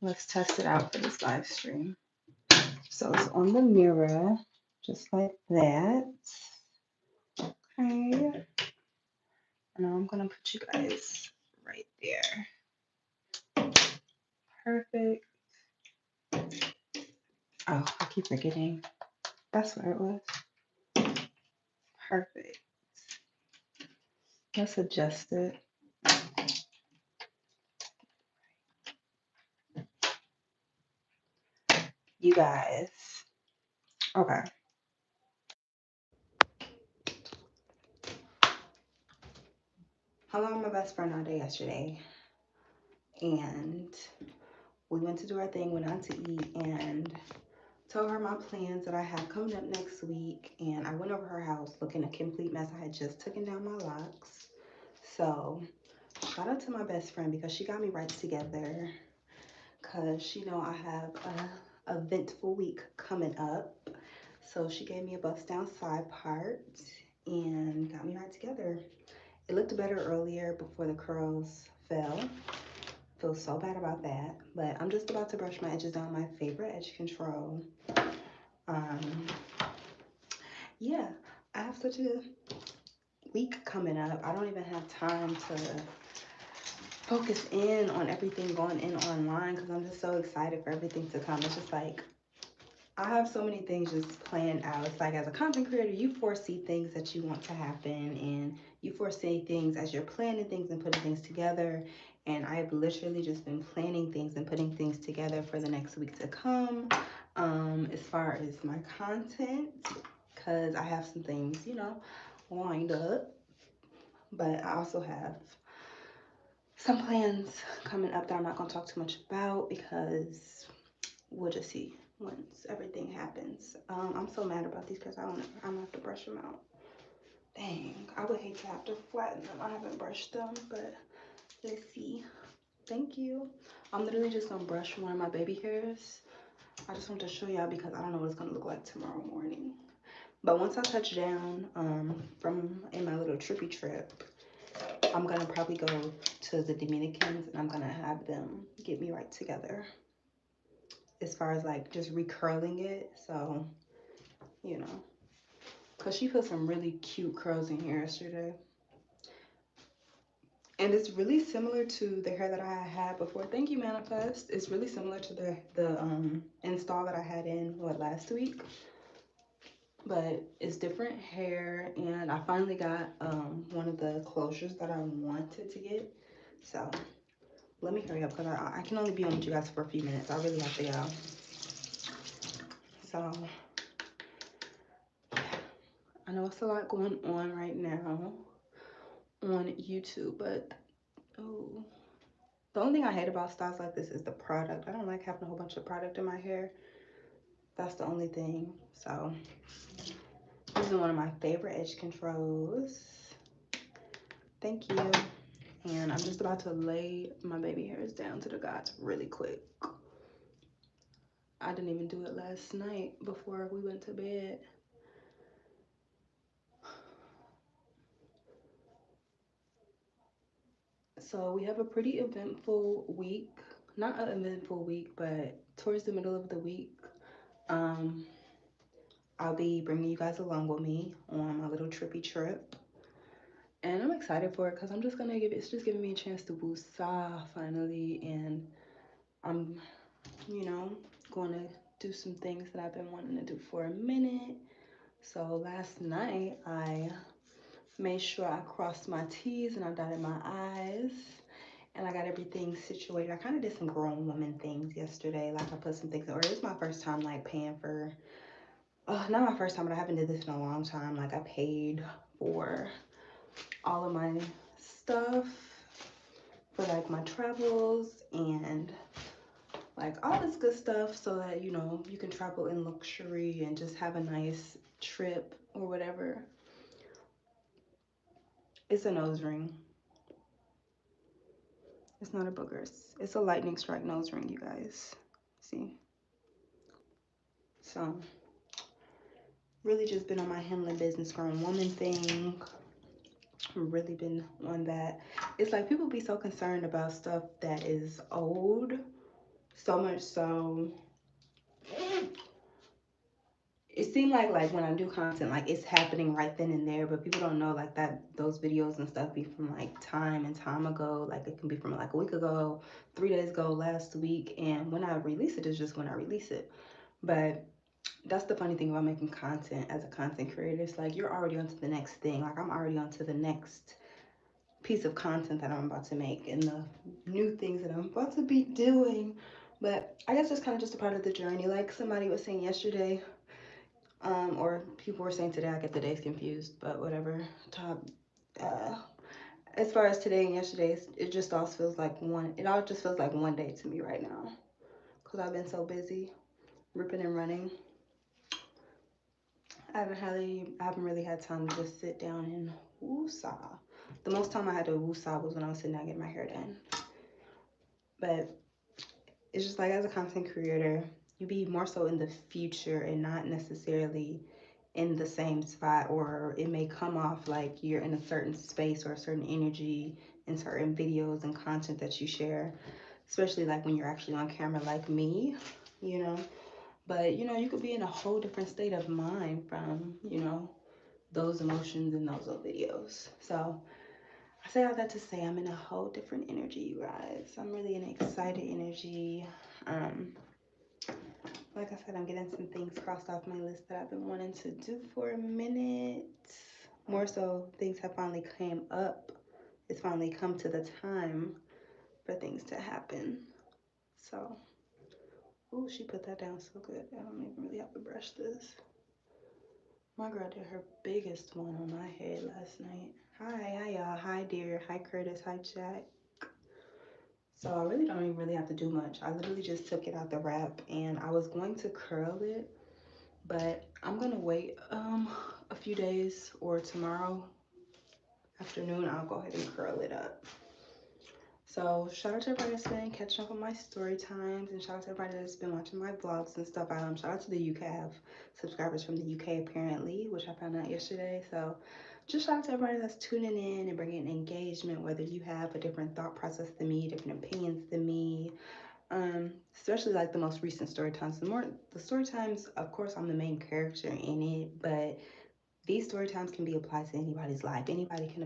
Let's test it out for this live stream. So it's on the mirror, just like that. Okay. And now I'm gonna put you guys right there. Perfect. Oh, I keep forgetting. That's where it was. Perfect. Let's adjust it. You guys. Okay. I met my best friend all day yesterday, and we went to do our thing, went out to eat, and told her my plans that I have coming up next week. And I went over her house looking a complete mess. I had just taken down my locks. So shout out to my best friend because she got me right together. Cause she know I have a eventful week coming up. So she gave me a bust down side part and got me right together. It looked better earlier before the curls fell. Feel so bad about that. But I'm just about to brush my edges down, my favorite edge control. Um, yeah, I have such a week coming up. I don't even have time to focus in on everything going in online because I'm just so excited for everything to come. It's just like I have so many things just planned out. It's like as a content creator, you foresee things that you want to happen and you foresee things as you're planning things and putting things together. And I've literally just been planning things and putting things together for the next week to come. As far as my content, because I have some things, lined up. But I also have some plans coming up that I'm not going to talk too much about because we'll just see once everything happens. I'm so mad about these because I'm gonna have to brush them out. Dang, I would hate to have to flatten them. I haven't brushed them, but let's see. Thank you. I'm literally just gonna brush one of my baby hairs. I just want to show y'all because I don't know what it's gonna look like tomorrow morning. But once I touch down from in my little trippy trip, I'm gonna probably go to the Dominicans and I'm gonna have them get me right together as far as like just recurling it. So, you know, because she put some really cute curls in here yesterday. And it's really similar to the hair that I had before. Thank you, Manifest. It's really similar to the install that I had in last week, but it's different hair. And I finally got one of the closures that I wanted to get. So let me hurry up because I can only be on with you guys for a few minutes. I really have to go. So I know it's a lot going on right now on YouTube, but oh, the only thing I hate about styles like this is the product. I don't like having a whole bunch of product in my hair. That's the only thing. So this is one of my favorite edge controls. Thank you. And I'm just about to lay my baby hairs down to the gods really quick. I didn't even do it last night before we went to bed. So we have a pretty eventful week. Not an eventful week, but towards the middle of the week, um, I'll be bringing you guys along with me on my little trippy trip. And I'm excited for it because I'm just gonna it's just giving me a chance to woosah finally. And I'm, you know, going to do some things that I've been wanting to do for a minute. So last night I made sure I crossed my T's and I dotted my I's. And I got everything situated. I kind of did some grown woman things yesterday. Like I put some things in order. It's my first time like paying for, not my first time, but I haven't did this in a long time. Like I paid for all of my stuff for like my travels and like all this good stuff so that you can travel in luxury and just have a nice trip or whatever. It's a nose ring. It's not a booger. It's a lightning strike nose ring, you guys. See? So really just been on my handling business grown woman thing. Really been on that. It's like people be so concerned about stuff that is old, So much so, it seemed like when I do content, like it's happening right then and there, but people don't know like that those videos and stuff be from like time and time ago. Like it can be from like a week ago, 3 days ago, last week, and when I release it is just when I release it. But that's the funny thing about making content as a content creator. It's like you're already on to the next thing. Like I'm already on to the next piece of content that I'm about to make and the new things that I'm about to be doing. But I guess it's kind of just a part of the journey. Like somebody was saying yesterday, or people were saying today. I get the days confused, but whatever. Top. Uh, as far as today and yesterday, it just all feels like one. It all just feels like one day to me right now, cause I've been so busy, ripping and running. I haven't really had time to just sit down and woosah. The most time I had to woosah was when I was sitting down getting my hair done. But it's just like as a content creator, you be more so in the future and not necessarily in the same spot, or it may come off like you're in a certain space or a certain energy in certain videos and content that you share, especially like when you're actually on camera like me, you know. But you know, you could be in a whole different state of mind from, you know, those emotions in those little videos. So I say all that to say I'm in a whole different energy, you guys. I'm really in an excited energy. Um, like I said, I'm getting some things crossed off my list that I've been wanting to do for a minute. More so, things have finally came up. It's finally come to the time for things to happen. So, ooh, she put that down so good. I don't even really have to brush this. My girl did her biggest one on my head last night. Hi y'all. Hi dear. Hi Curtis. Hi Jack. So I really don't even really have to do much. I literally just took it out the wrap and I was going to curl it, but I'm gonna wait a few days, or tomorrow afternoon I'll go ahead and curl it up. So shout out to everybody that's been catching up on my story times, and shout out to everybody that's been watching my vlogs and stuff. Shout out to the UK. I have subscribers from the UK apparently, which I found out yesterday. So just shout out to everybody that's tuning in and bringing engagement, whether you have a different thought process than me, different opinions than me. Especially like the most recent story times. The story times, of course, I'm the main character in it, but these story times can be applied to anybody's life. Anybody can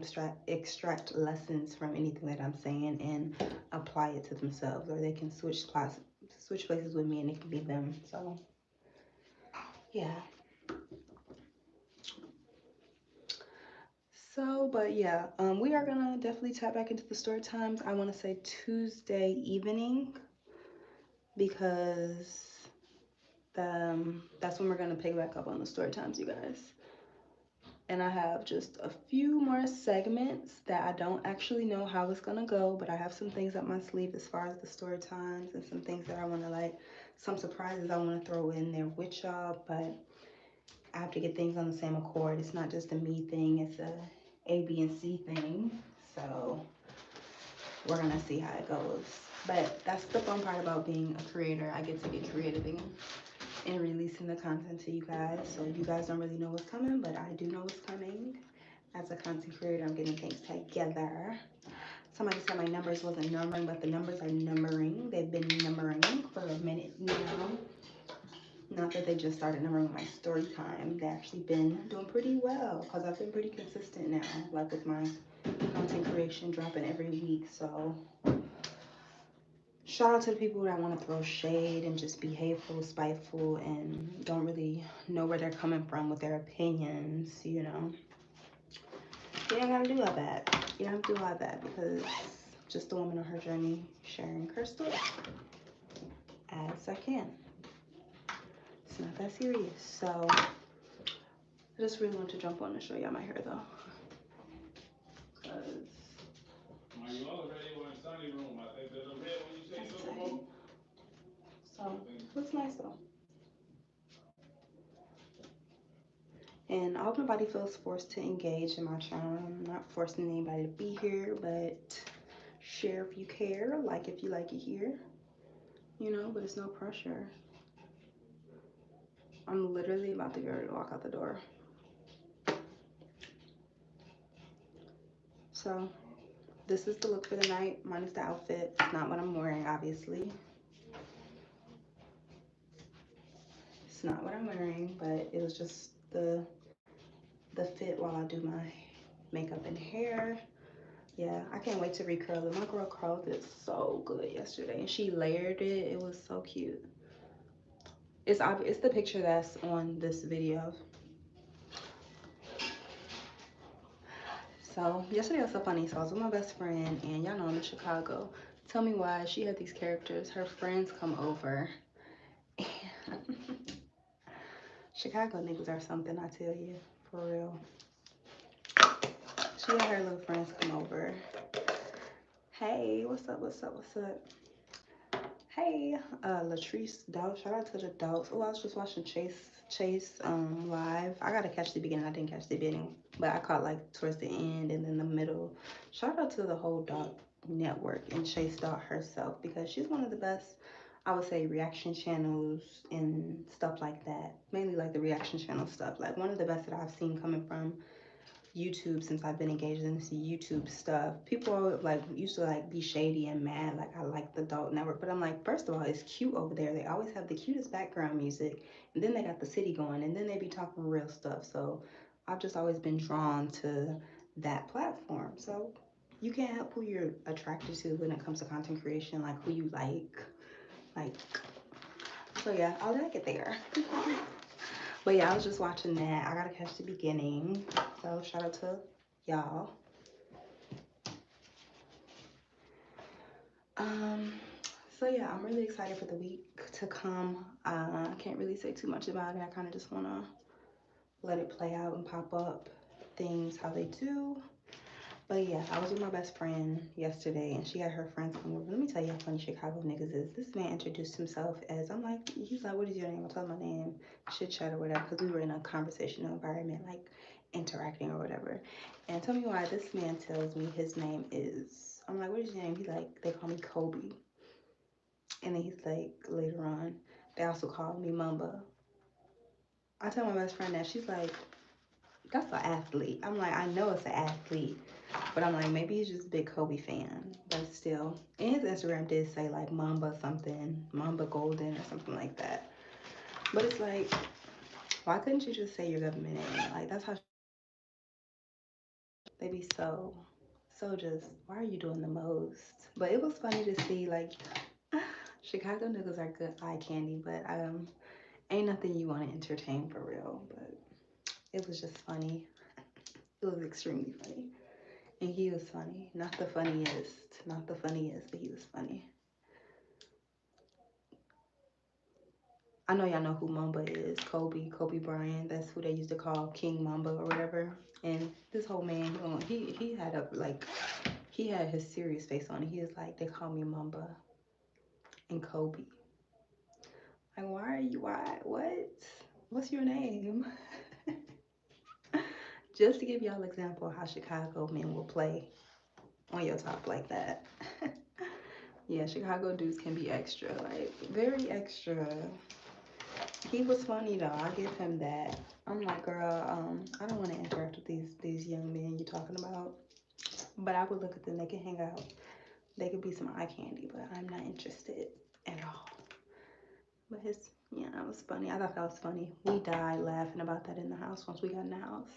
extract lessons from anything that I'm saying and apply it to themselves, or they can switch places with me, and it can be them. So yeah. So, but yeah, we are gonna definitely tap back into the story times. I want to say Tuesday evening, because that's when we're gonna pick back up on the story times, you guys. And I have just a few more segments that I don't actually know how it's gonna go, but I have some things up my sleeve as far as the story times, and some things that I want to like, some surprises I want to throw in there with y'all. But I have to get things on the same accord. It's not just a me thing, it's a B, and C thing. So we're gonna see how it goes. But that's the fun part about being a creator. I get to get creative and releasing the content to you guys. So you guys don't really know what's coming, but I do know what's coming. As a content creator, I'm getting things together. Somebody said my numbers wasn't numbering, but the numbers are numbering. They've been numbering for a minute now. Not that they just started numbering my story time. They've actually been doing pretty well, because I've been pretty consistent now, like with my content creation dropping every week. So shout out to the people that want to throw shade and just be hateful, spiteful, and don't really know where they're coming from with their opinions, you know. You don't gotta do all that. You don't have to do all that, because just a woman on her journey, sharing her story as I can. It's not that serious. So I just really want to jump on and show y'all my hair though. So looks nice though. And I hope nobody feels forced to engage in my channel. I'm not forcing anybody to be here, but share if you care, like if you like it here, you know, but it's no pressure. I'm literally about to get ready to walk out the door. So this is the look for the night, minus the outfit. It's not what I'm wearing, obviously. It's not what I'm wearing, but it was just the fit while I do my makeup and hair. Yeah, I can't wait to recurl it. My girl curled it so good yesterday, and she layered it. It was so cute. It's obvious. It's the picture that's on this video. So yesterday was so funny. So I was with my best friend, and y'all know I'm in Chicago. Tell me why she had these characters. Her friends come over. Chicago niggas are something, I tell you, for real. She had her little friends come over. Hey, what's up? What's up? What's up? Hey, Latrice Dow. Shout out to the dogs. Oh, I was just watching Chase live. I gotta catch the beginning. I didn't catch the beginning, but I caught like towards the end and then the middle. Shout out to the whole dog network and Chase Dot herself, because she's one of the best, I would say, reaction channels and stuff like that. Mainly like the reaction channel stuff. Like one of the best that I've seen coming from YouTube since I've been engaged in this YouTube stuff. People are like used to like be shady and mad like I like the adult network, but I'm like, first of all, it's cute over there. They always have the cutest background music, and then they got the city going, and then they be talking real stuff. So I've just always been drawn to that platform. So you can't help who you're attracted to when it comes to content creation, like who you like. So yeah, I like it there. But yeah, I was just watching that. I gotta catch the beginning. So shout out to y'all. Um, so yeah, I'm really excited for the week to come. I can't really say too much about it. I kind of just wanna let it play out and pop up things how they do. But yeah, I was with my best friend yesterday, and she had her friends come over. Let me tell you how funny Chicago niggas is. This man introduced himself as, I'm like, he's like, what is your name? I told him my name, chit chat or whatever, because we were in a conversational environment, like interacting or whatever. And tell me why this man tells me his name is, I'm like, what is your name? He's like, they call me Kobe. And then he's like, later on, they also call me Mamba. I tell my best friend that, she's like, that's an athlete. I'm like, I know it's an athlete, but I'm like, maybe he's just a big Kobe fan. But still, and his Instagram did say like Mamba something, Mamba Golden or something like that. But it's like, why couldn't you just say your government name? Like, that's how they be so just, why are you doing the most? But it was funny to see like Chicago niggas are good eye candy, but ain't nothing you want to entertain for real. But it was just funny. It was extremely funny. And he was funny. Not the funniest. Not the funniest, but he was funny. I know y'all know who Mamba is. Kobe Bryant. That's who they used to call King Mamba or whatever. And this whole man, he had a like, he had his serious face on it. He was like, they call me Mamba and Kobe. Like, what? What's your name? Just to give y'all an example of how Chicago men will play on your top like that. Yeah, Chicago dudes can be extra, like very extra. He was funny though. I give him that. I'm like, girl, I don't want to interact with these young men you're talking about. But I would look at them. They can hang out. They could be some eye candy, but I'm not interested at all. But yeah, that was funny. I thought that was funny. We died laughing about that in the house once we got in the house.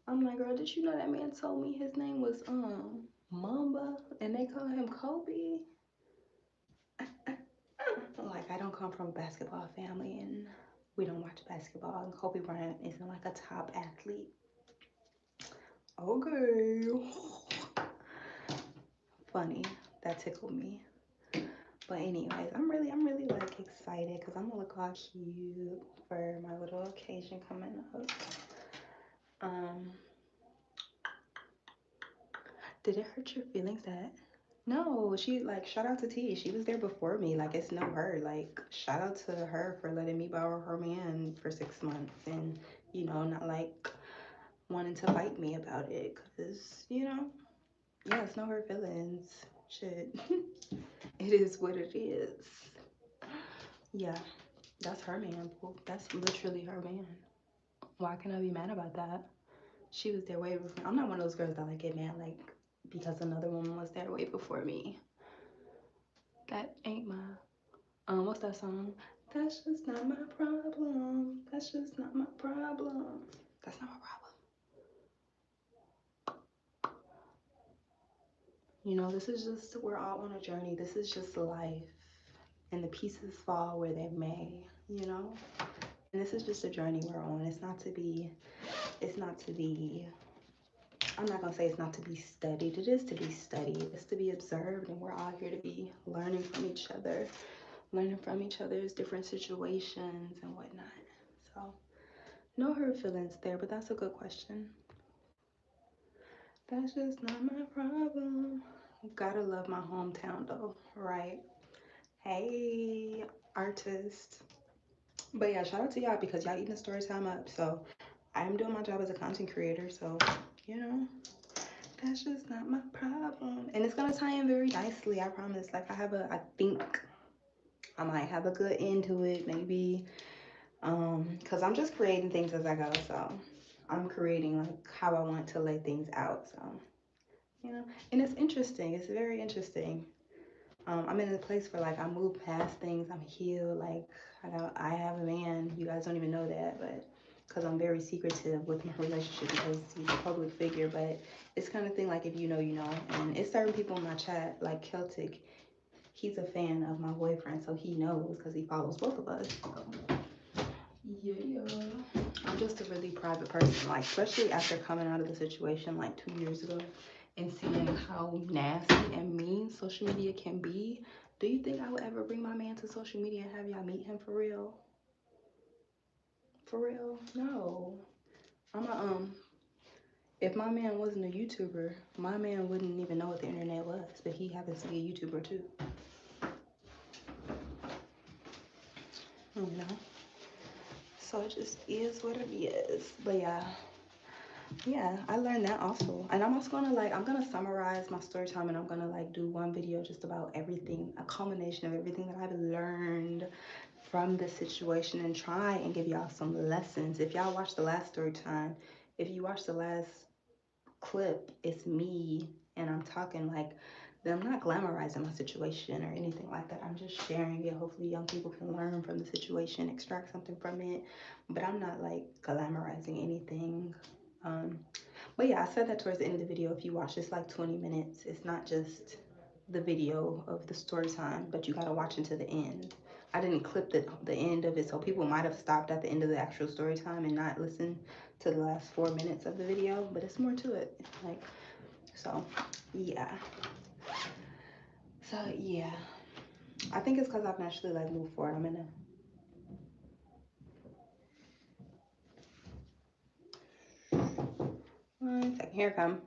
I'm like, girl, did you know that man told me his name was Mamba and they call him Kobe? Like, I don't come from a basketball family and we don't watch basketball, and Kobe Bryant isn't like a top athlete. Okay. Funny. That tickled me. But anyways, I'm really like excited because I'm gonna look all cute for my little occasion coming up. Did it hurt your feelings that no, she like, shout out to T. She was there before me. Like, it's no her. Like, shout out to her for letting me borrow her man for 6 months and, not like wanting to fight me about it. Cause, yeah, it's no her feelings. Shit. It is what it is. Yeah, that's her man. That's literally her man. Why can I be mad about that? She was there way before. I'm not one of those girls that like get mad like because another woman was there way before me. That ain't my What's that song? That's just not my problem. That's just not my problem. That's not my problem. You know, this is just, we're all on a journey. This is just life. And the pieces fall where they may, you know? And this is just a journey we're on. It's not to be, I'm not gonna say it's not to be studied. It is to be studied. It's to be observed. And we're all here to be learning from each other, learning from each other's different situations and whatnot. So, no hurt feelings there, but that's a good question. That's just not my problem. Gotta love my hometown though, right? Hey, artist. But yeah, shout out to y'all because y'all eating the story time up. So I am doing my job as a content creator. So, you know, that's just not my problem. And it's gonna tie in very nicely, I promise. Like I think I might have a good end to it, maybe. Cause I'm just creating things as I go. So I'm creating like how I want to lay things out. So, you know, and it's interesting. It's very interesting. I'm in a place where like I move past things. I'm healed. Like I have a man. You guys don't even know that, but because I'm very secretive with my relationship because he's a public figure. But it's kind of thing like if you know, you know. And it's certain people in my chat like Celtic. He's a fan of my boyfriend, so he knows because he follows both of us. So, yeah. I'm just a really private person, like especially after coming out of the situation like 2 years ago and seeing how nasty and mean social media can be. Do you think I would ever bring my man to social media and have y'all meet him for real? For real? No. I'm a if my man wasn't a YouTuber, my man wouldn't even know what the internet was, but he happens to be a YouTuber too. You know? So it just is what it is. But yeah, I learned that also. And I'm also gonna like, I'm gonna summarize my story time and I'm gonna like do one video just about everything, a culmination of everything that I've learned from this situation and try and give y'all some lessons. If y'all watch the last story time, if you watch the last clip, it's me and I'm talking like, I'm not glamorizing my situation or anything like that. I'm just sharing it. Hopefully young people can learn from the situation, extract something from it. But I'm not like glamorizing anything. Um, but yeah, I said that towards the end of the video. If you watch this like 20 minutes, it's not just the video of the story time, but you gotta watch until the end. I didn't clip the end of it, so people might have stopped at the end of the actual story time and not listened to the last 4 minutes of the video, but it's more to it. Like, so yeah. So yeah. I think it's because I've naturally like moved forward. I'm in a one second. Here it come.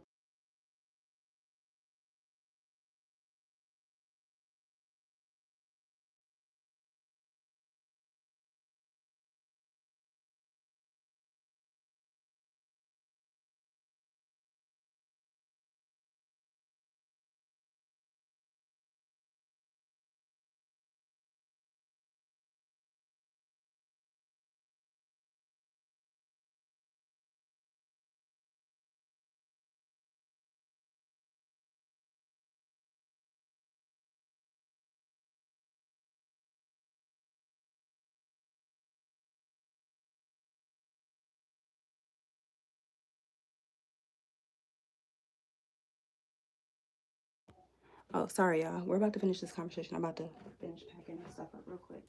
Oh, sorry, y'all. We're about to finish this conversation. I'm about to finish packing this stuff up real quick.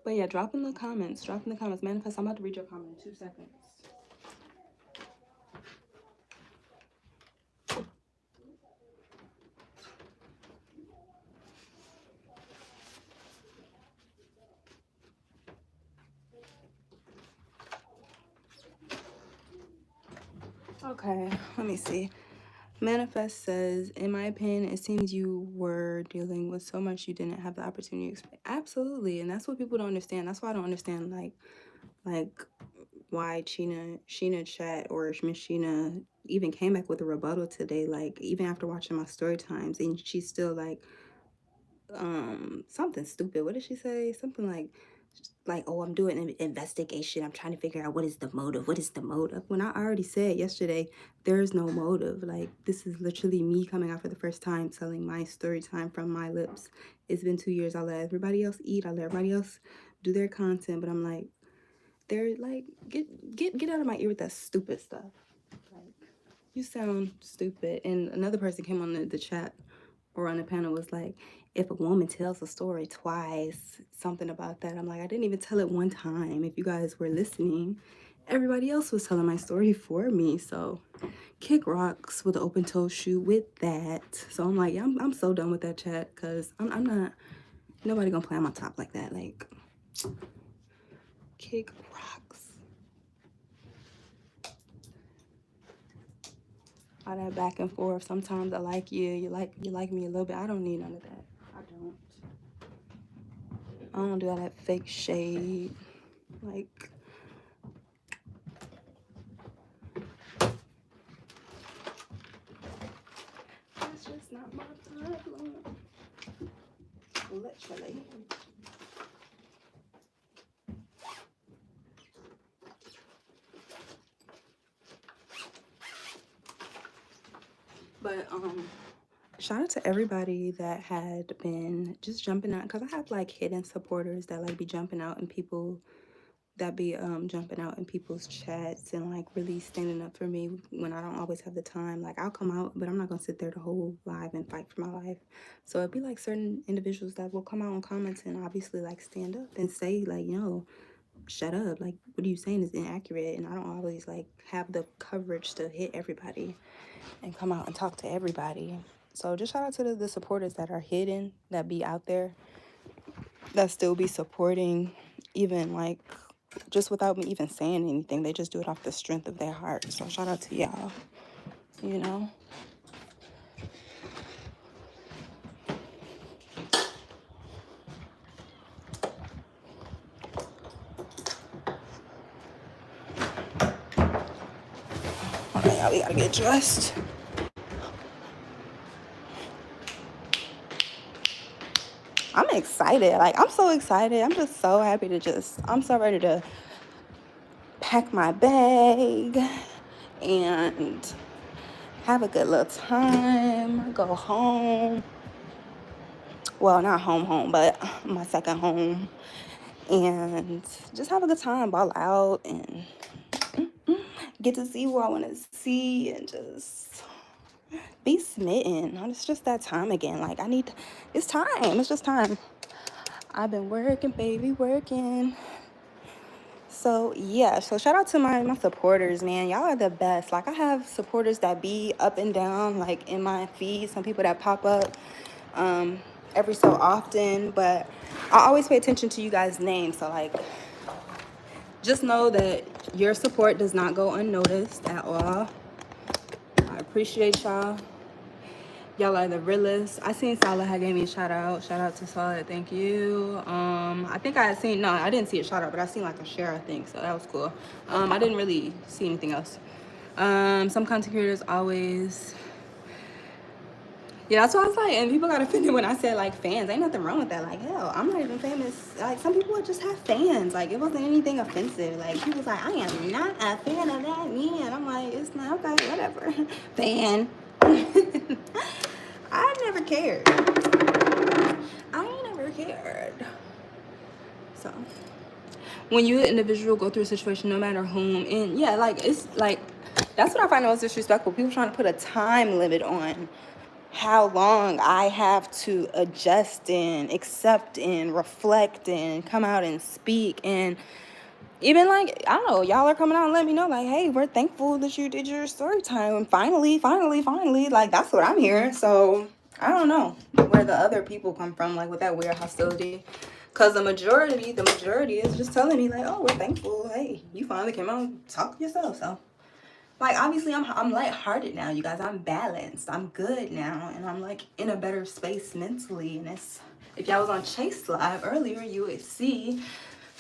But yeah, drop in the comments. Drop in the comments. Manifest, I'm about to read your comment in 2 seconds. Okay, let me see. Manifest says, in my opinion, it seems you were dealing with so much you didn't have the opportunity to explain. Absolutely, and that's what people don't understand. That's why I don't understand like why Sheena Chat or Miss Sheena even came back with a rebuttal today. Like even after watching my story times, and she's still like something stupid. What did she say? Something like like, oh, I'm doing an investigation. I'm trying to figure out what is the motive. What is the motive? When I already said yesterday, there is no motive. Like, this is literally me coming out for the first time, telling my story time from my lips. It's been 2 years. I let everybody else eat. I let everybody else do their content. But I'm like, they're like, get out of my ear with that stupid stuff. Like, you sound stupid. And another person came on the chat or on the panel was like, if a woman tells a story twice, something about that. I'm like, I didn't even tell it one time. If you guys were listening, everybody else was telling my story for me. So kick rocks with an open toe shoe with that. So I'm like, yeah, I'm so done with that chat, because I'm not, nobody gonna play on my top like that. Like, kick rocks. All that back and forth. Sometimes I like you, you like me a little bit. I don't need none of that. I don't do all that fake shade. Like, that's just not my problem. Literally. But shout out to everybody that had been just jumping out, because I have like hidden supporters that like be jumping out, and people that be jumping out in people's chats and like really standing up for me when I don't always have the time. Like, I'll come out, but I'm not gonna sit there the whole live and fight for my life. So it'd be like certain individuals that will come out and comment and obviously like stand up and say like, yo, shut up, like what are you saying is inaccurate. And I don't always like have the coverage to hit everybody and come out and talk to everybody. So just shout out to the supporters that are hidden, that be out there, that still be supporting, even like just without me even saying anything. They just do it off the strength of their heart. So shout out to y'all, you know. All right, y'all, we gotta get dressed. I'm excited. Like, I'm so excited. I'm just so happy to I'm so ready to pack my bag and have a good little time, go home. Well, not home, but my second home. And just have a good time, ball out, and get to see who I want to see, and just be smitten. It's just that time again. Like, it's time. It's just time. I've been working, baby, working. So yeah, so shout out to my supporters, man. Y'all are the best. Like, I have supporters that be up and down, like in my feed, some people that pop up every so often, but I always pay attention to you guys' names. So like, just know that your support does not go unnoticed at all. I appreciate y'all. Y'all are the realest. I seen Salah had gave me a shout out. Shout out to Salah. Thank you. I think I didn't see a shout out, but I seen like a share, I think. So that was cool. I didn't really see anything else. Some content creators always. Yeah, that's what I was like. And people got offended when I said like fans. Ain't nothing wrong with that. Like, hell, I'm not even famous. Like, some people just have fans. Like, it wasn't anything offensive. Like, people was like, I am not a fan of that man. I'm like, it's not, okay, whatever. Fan. I never cared. So when you an individual go through a situation, no matter whom, and yeah, like, it's like, that's what I find most disrespectful. People trying to put a time limit on how long I have to adjust and accept and reflect and come out and speak. And even like, I don't know, y'all are coming out and let me know like, hey, we're thankful that you did your story time, and finally, like, that's what I'm hearing. So I don't know where the other people come from, like, with that weird hostility, because the majority is just telling me like, oh, we're thankful, hey, you finally came out and talked to yourself. So like, obviously I'm lighthearted now, you guys. I'm balanced, I'm good now, and I'm like in a better space mentally. And it's, if y'all was on Chase Live earlier, you would see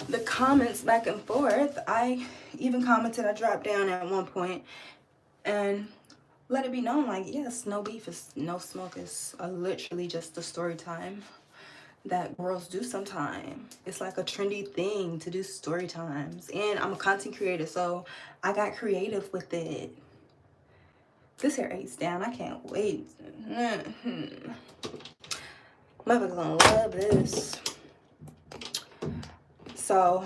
the comments back and forth. I even commented, I dropped down at one point and let it be known like, yes, no beef is no smoke, is literally just the story time. that girls do sometime. It's like a trendy thing to do story times. And I'm a content creator, so I got creative with it. This hair aches down. I can't wait. Mother's gonna love this. So,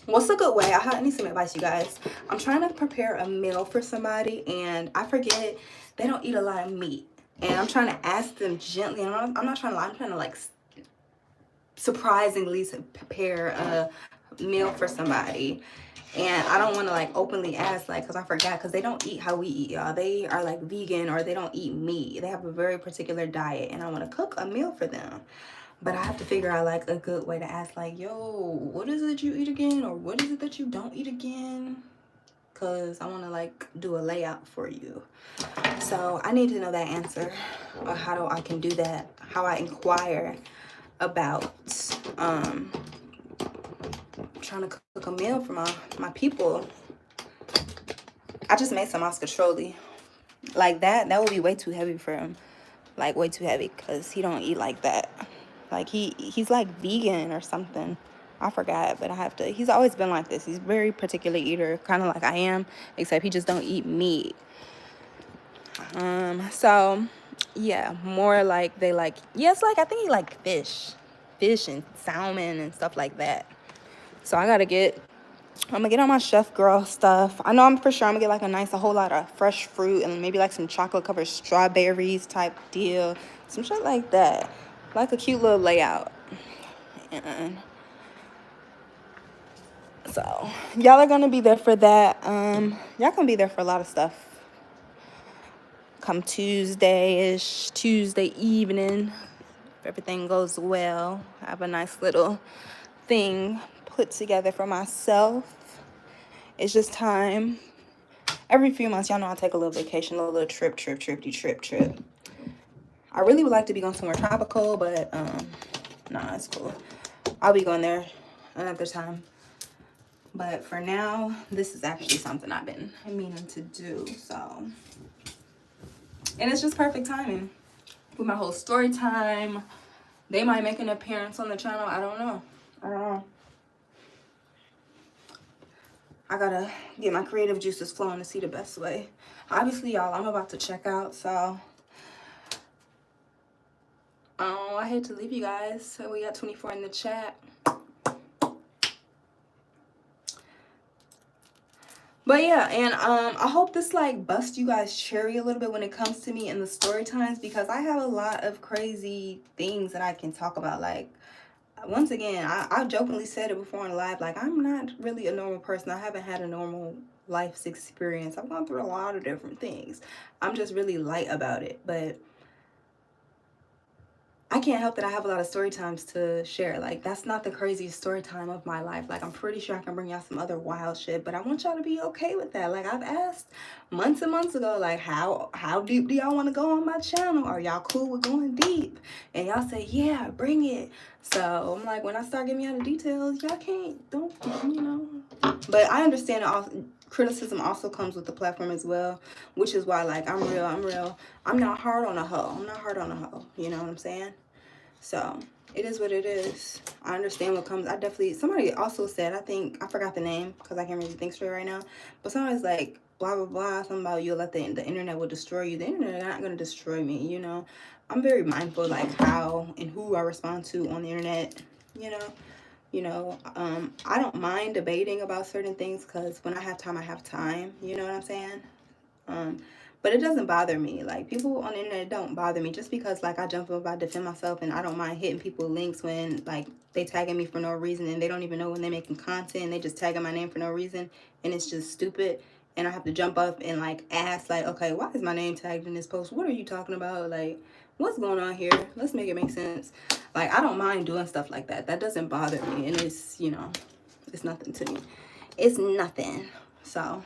what's a good way? I need some advice, you guys. I'm trying to prepare a meal for somebody, and I forget they don't eat a lot of meat. And I'm trying to ask them gently. And I'm not trying to lie. I'm trying to like surprisingly prepare a meal for somebody. And I don't want to like openly ask, like, because I forgot, because they don't eat how we eat, y'all. They are like vegan, or they don't eat meat. They have a very particular diet, and I want to cook a meal for them. But I have to figure out like a good way to ask, like, yo, what is it you eat again? Or what is it that you don't eat again? Because I want to like do a layout for you. So I need to know that answer, or how I can do that, how I inquire about trying to cook a meal for my people. I just made some mascarpone. Like that would be way too heavy for him. Like way too heavy, because he don't eat like that. Like he's like vegan or something. I forgot, but I have to. He's always been like this. He's a very particular eater, kind of like I am, except he just don't eat meat. So yeah, more like they like, yes, like I think he like fish and salmon and stuff like that. So I'm gonna get on my chef girl stuff. I know I'm gonna get like a whole lot of fresh fruit, and maybe like some chocolate covered strawberries type deal, some shit like that, like a cute little layout. And so y'all are gonna be there for that. Y'all gonna be there for a lot of stuff. Come Tuesday evening, if everything goes well, I have a nice little thing put together for myself. It's just time. Every few months, y'all know I take a little vacation, a little trip. I really would like to be going somewhere tropical, but nah, it's cool. I'll be going there another time. But for now, this is actually something I've been meaning to do. So, and it's just perfect timing with my whole story time. They might make an appearance on the channel. I don't know. I gotta get my creative juices flowing to see the best way. Obviously, y'all, I'm about to check out, so I hate to leave you guys. So we got 24 in the chat. But yeah, and I hope this like busts you guys cherry a little bit when it comes to me in the story times, because I have a lot of crazy things that I can talk about. Like, once again, I jokingly said it before in live, like, I'm not really a normal person. I haven't had a normal life's experience. I've gone through a lot of different things. I'm just really light about it. But I can't help that I have a lot of story times to share. Like, that's not the craziest story time of my life. Like, I'm pretty sure I can bring y'all some other wild shit, but I want y'all to be okay with that. Like, I've asked months and months ago, like, how deep do y'all want to go on my channel? Are y'all cool with going deep? And y'all say, yeah, bring it. So I'm like, when I start giving y'all the details, y'all don't, you know. But I understand it also. Criticism also comes with the platform as well, which is why, like, I'm real. I'm not hard on a hoe. You know what I'm saying? So it is what it is. I understand what comes. Somebody also said, I forgot the name because I can't really think straight right now, but somebody's like, blah, blah, blah, something about you'll let the internet will destroy you. The internet is not going to destroy me, you know. I'm very mindful, like, how and who I respond to on the internet, you know. I don't mind debating about certain things, because when I have time, you know what I'm saying? But it doesn't bother me. Like, people on the internet don't bother me, just because, like, I jump up, I defend myself, and I don't mind hitting people links when, like, they tagging me for no reason, and they don't even know when they're making content, and they just tagging my name for no reason, and it's just stupid. And I have to jump up and, like, ask, like, okay, why is my name tagged in this post? What are you talking about? Like, what's going on here? Let's make it make sense. Like, I don't mind doing stuff like that. That doesn't bother me, and it's, you know, it's nothing to me. It's nothing. So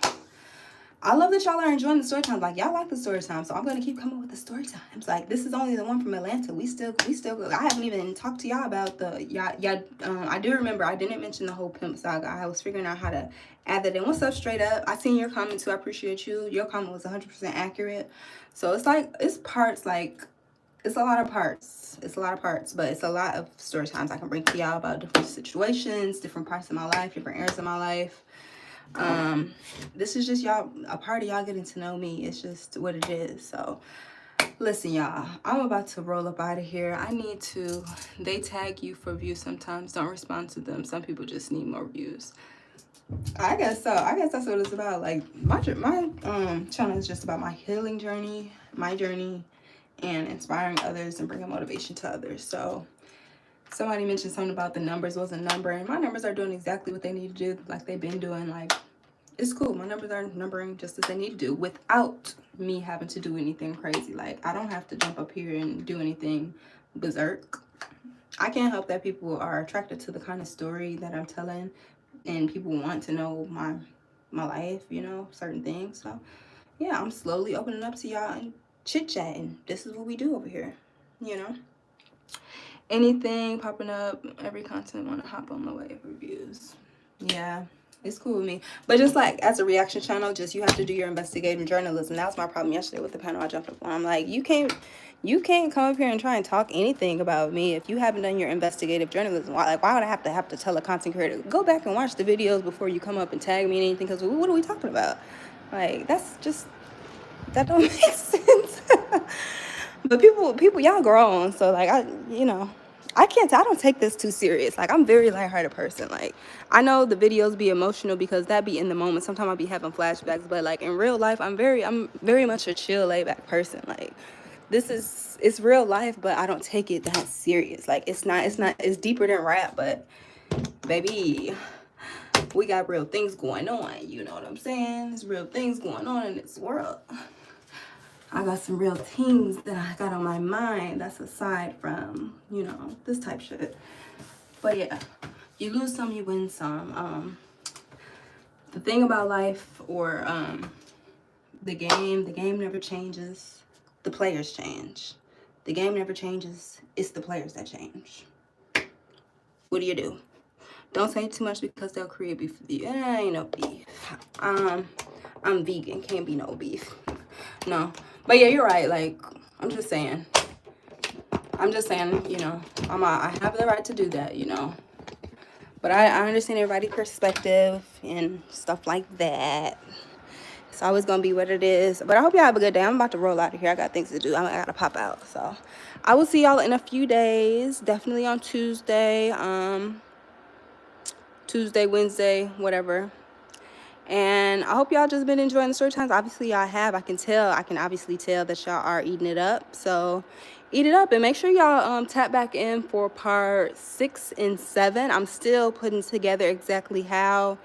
I love that y'all are enjoying the story times. Like, y'all like the story times, so I'm gonna keep coming with the story times. Like, this is only the one from Atlanta. We still. I haven't even talked to y'all about I do remember I didn't mention the whole pimp saga. I was figuring out how to add that in. What's up, straight up? I seen your comment too. I appreciate you. Your comment was 100% accurate. So it's like, it's parts like it's a lot of parts. It's a lot of parts, but it's a lot of story times I can bring to y'all about different situations, different parts of my life, different areas of my life. This is just y'all, a part of y'all getting to know me. It's just what it is. So listen, y'all, I'm about to roll up out of here. I need to, they tag you for views sometimes. Don't respond to them. Some people just need more views. I guess so. I guess that's what it's about. Like my channel is just about my healing journey, my journey, and inspiring others and bringing motivation to others. So somebody mentioned something about the numbers wasn't numbering. My numbers are doing exactly what they need to do, like they've been doing. Like, it's cool. My numbers are numbering just as they need to do without me having to do anything crazy. Like, I don't have to jump up here and do anything berserk. I can't help that people are attracted to the kind of story that I'm telling, and people want to know my life, you know, certain things. So yeah, I'm slowly opening up to y'all and chit-chatting. This is what we do over here, you know. Anything popping up, every content want to hop on the wave reviews. Yeah, it's cool with me. But just like as a reaction channel, just you have to do your investigative journalism. That was my problem yesterday with the panel I jumped up on. I'm like, you can't come up here and try and talk anything about me if you haven't done your investigative journalism. Why would I have to tell a content creator, go back and watch the videos before you come up and tag me and anything? Because what are we talking about? Like, that's just, that don't make sense. But people, y'all grown, so like I don't take this too serious. Like, I'm a very lighthearted person. Like, I know the videos be emotional because that be in the moment. Sometimes I'll be having flashbacks, but like in real life, I'm very much a chill, laid back person. Like, it's real life, but I don't take it that serious. Like, it's deeper than rap, but baby, we got real things going on. You know what I'm saying? There's real things going on in this world. I got some real things that I got on my mind that's aside from, you know, this type shit. But yeah, you lose some, you win some. The thing about life, or the game never changes. The players change. The game never changes. It's the players that change. What do? Don't say too much because they'll create beef with you. Ain't no beef. I'm vegan, can't be no beef. No. But yeah, you're right. Like, I'm just saying, you know, I have the right to do that, you know. But I understand everybody's perspective and stuff like that. It's always going to be what it is. But I hope y'all have a good day. I'm about to roll out of here. I got things to do. I got to pop out. So I will see y'all in a few days. Definitely on Tuesday. Tuesday, Wednesday, whatever. And I hope y'all just been enjoying the story times. Obviously y'all have. I can obviously tell that y'all are eating it up. So eat it up, and make sure y'all tap back in for part 6 and 7. I'm still putting together exactly how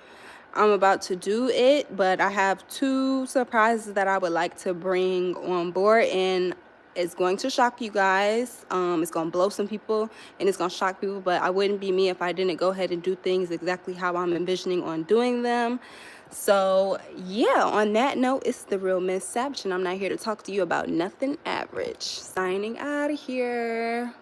I'm about to do it, but I have 2 surprises that I would like to bring on board, and it's going to shock you guys. It's going to blow some people and it's going to shock people, but I wouldn't be me if I didn't go ahead and do things exactly how I'm envisioning on doing them. So yeah, on that note, it's the real Miss Savage, and I'm not here to talk to you about nothing average. Signing out of here.